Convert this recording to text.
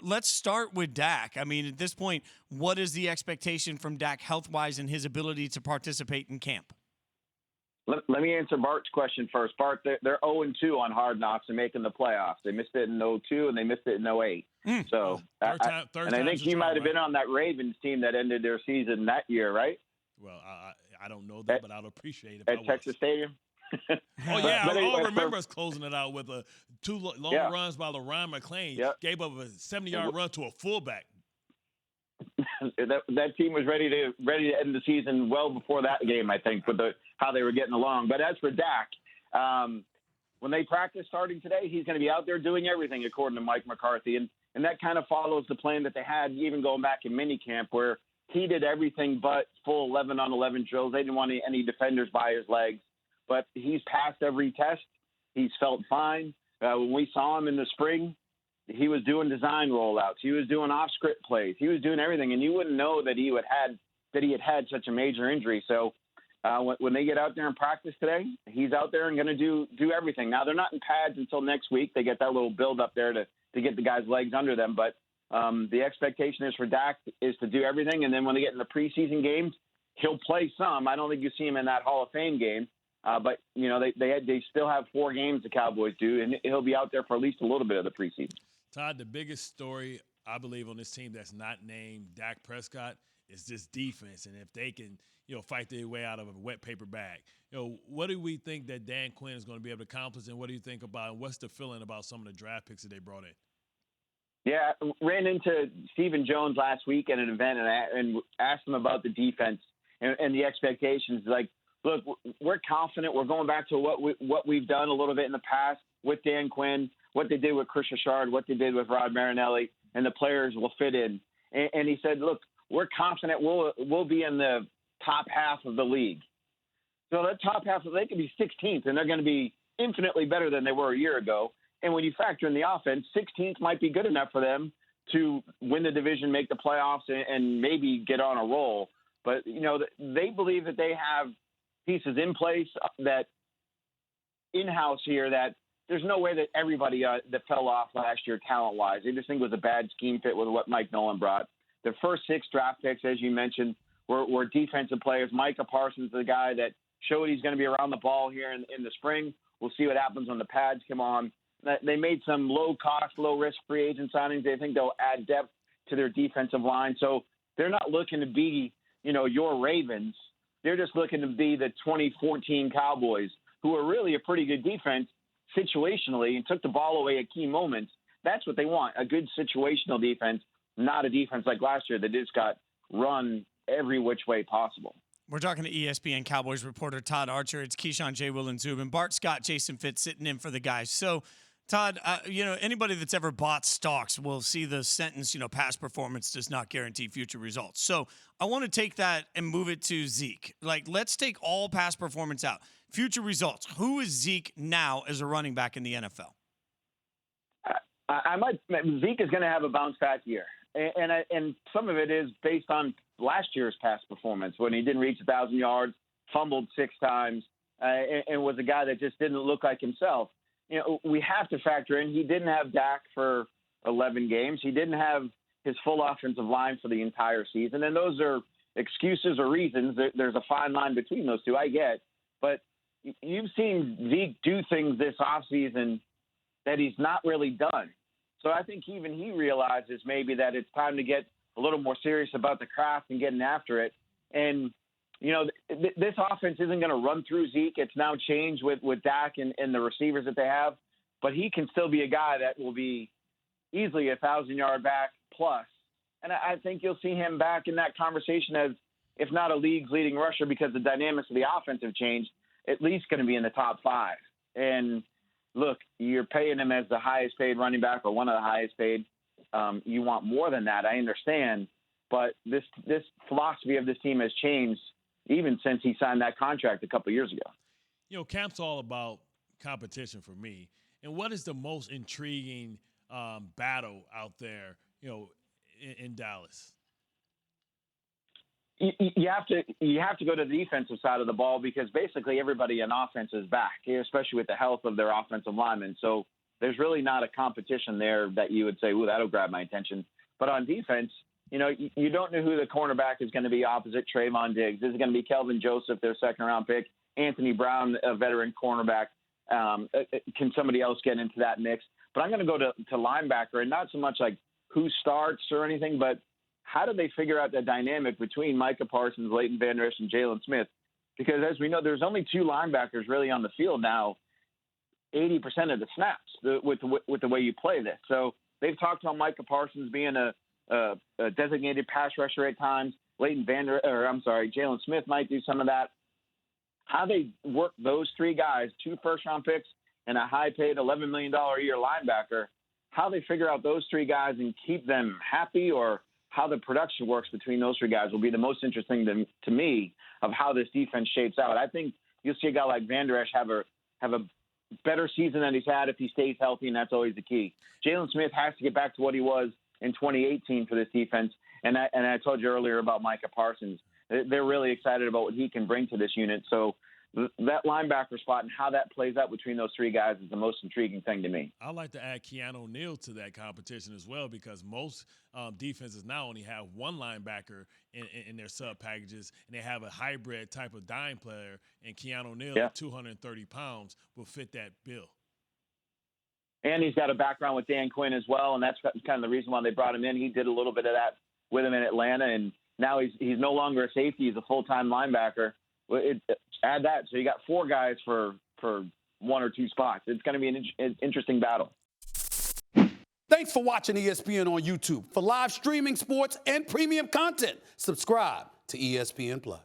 let's start with Dak. I mean, at this point, what is the expectation from Dak health-wise and his ability to participate in camp? Let me answer Bart's question first. Bart, they're 0-2 on Hard Knocks and making the playoffs. They missed it in 2002 and they missed it in 2008. So, third and I think he might have been on that Ravens team that ended their season that year, right? Well, I don't know that, but I'd appreciate it. At Texas Stadium? Oh, yeah. I remember us closing it out with two long runs by LaRon McClain. Yep. Gave up a 70-yard run to a fullback. that team was ready to end the season well before that game, I think, with how they were getting along. But as for Dak, when they practice starting today, he's going to be out there doing everything, according to Mike McCarthy. And that kind of follows the plan that they had even going back in minicamp, where he did everything but full 11-on-11 drills. They didn't want any defenders by his legs. But he's passed every test. He's felt fine. When we saw him in the spring, he was doing design rollouts. He was doing off-script plays. He was doing everything, and you wouldn't know that he had such a major injury. So when they get out there and practice today, he's out there and going to do everything. Now, they're not in pads until next week. They get that little build up there to get the guys' legs under them. But the expectation is for Dak is to do everything, and then when they get in the preseason games, he'll play some. I don't think you see him in that Hall of Fame game. But, you know, they still have 4 games the Cowboys do, and he'll be out there for at least a little bit of the preseason. Todd, the biggest story, I believe, on this team that's not named Dak Prescott is this defense. And if they can, fight their way out of a wet paper bag, what do we think that Dan Quinn is going to be able to accomplish, and what do you think about, and what's the feeling about some of the draft picks that they brought in? Yeah, ran into Stephen Jones last week at an event and asked him about the defense and the expectations. Like, look, we're confident. We're going back to what we've done a little bit in the past with Dan Quinn, what they did with Chris Richard, what they did with Rod Marinelli, and the players will fit in. And he said, look, we're confident we'll be in the top half of the league. So that top half, they could be 16th, and they're going to be infinitely better than they were a year ago. And when you factor in the offense, 16th might be good enough for them to win the division, make the playoffs, and maybe get on a roll. But, they believe that they have pieces in place that in-house here that there's no way that everybody that fell off last year talent-wise. They just think it was a bad scheme fit with what Mike Nolan brought. The first 6 draft picks, as you mentioned, were defensive players. Micah Parsons is the guy that showed he's going to be around the ball here in the spring. We'll see what happens when the pads come on. They made some low-cost, low-risk free agent signings. They think they'll add depth to their defensive line. So they're not looking to be, your Ravens. They're just looking to be the 2014 Cowboys, who are really a pretty good defense situationally and took the ball away at key moments. That's what they want, a good situational defense, not a defense like last year that just got run every which way possible. We're talking to ESPN Cowboys reporter Todd Archer. It's Keyshawn, J. Will, and Zubin. Bart Scott, Jason Fitz sitting in for the guys. So, Todd, anybody that's ever bought stocks will see the sentence, past performance does not guarantee future results. So I want to take that and move it to Zeke. Like, let's take all past performance out. Future results. Who is Zeke now as a running back in the NFL? Zeke is going to have a bounce back year. And some of it is based on last year's past performance when he didn't reach 1,000 yards, fumbled 6 times, and was a guy that just didn't look like himself. We have to factor in he didn't have Dak for 11 games. He didn't have his full offensive line for the entire season. And those are excuses or reasons. There's a fine line between those two, I get. But you've seen Zeke do things this offseason that he's not really done. So I think even he realizes maybe that it's time to get a little more serious about the craft and getting after it. And, this offense isn't going to run through Zeke. It's now changed with Dak and the receivers that they have. But he can still be a guy that will be easily 1,000-yard back plus. And I think you'll see him back in that conversation as, if not a league's leading rusher because the dynamics of the offense have changed, at least going to be in the top 5. And, look, you're paying him as the highest paid running back or one of the highest paid. You want more than that, I understand. But this philosophy of this team has changed even since he signed that contract a couple years ago. Camp's all about competition for me. And what is the most intriguing battle out there, in Dallas? You have to go to the defensive side of the ball because basically everybody on offense is back, especially with the health of their offensive linemen. So there's really not a competition there that you would say, ooh, that'll grab my attention. But on defense, you don't know who the cornerback is going to be opposite Trayvon Diggs. Is it going to be Kelvin Joseph, their second-round pick? Anthony Brown, a veteran cornerback? Can somebody else get into that mix? But I'm going to go to linebacker, and not so much like who starts or anything, but how do they figure out the dynamic between Micah Parsons, Leighton Vander Esch, and Jalen Smith? Because as we know, there's only 2 linebackers really on the field now, 80% of the snaps with the way you play this. So they've talked about Micah Parsons being a designated pass rusher at times. Jalen Smith might do some of that. How they work those 3 guys, 2 first-round picks and a high-paid $11 million a year linebacker, how they figure out those 3 guys and keep them happy, or how the production works between those 3 guys will be the most interesting to me of how this defense shapes out. I think you'll see a guy like Vander Esch have a better season than he's had if he stays healthy, and that's always the key. Jalen Smith has to get back to what he was in 2018 for this defense, and I told you earlier about Micah Parsons. They're really excited about what he can bring to this unit. So that linebacker spot and how that plays out between those 3 guys is the most intriguing thing to me. I'd like to add Keanu Neal to that competition as well, because most defenses now only have 1 linebacker in their sub packages, and they have a hybrid type of dime player, and Keanu Neal, at 230 pounds, will fit that bill. And he's got a background with Dan Quinn as well, and that's kind of the reason why they brought him in. He did a little bit of that with him in Atlanta, and now he's no longer a safety. He's a full-time linebacker. Add that. So you got 4 guys for 1 or 2 spots. It's going to be an interesting battle. Thanks for watching ESPN on YouTube. For live streaming sports and premium content, subscribe to ESPN+.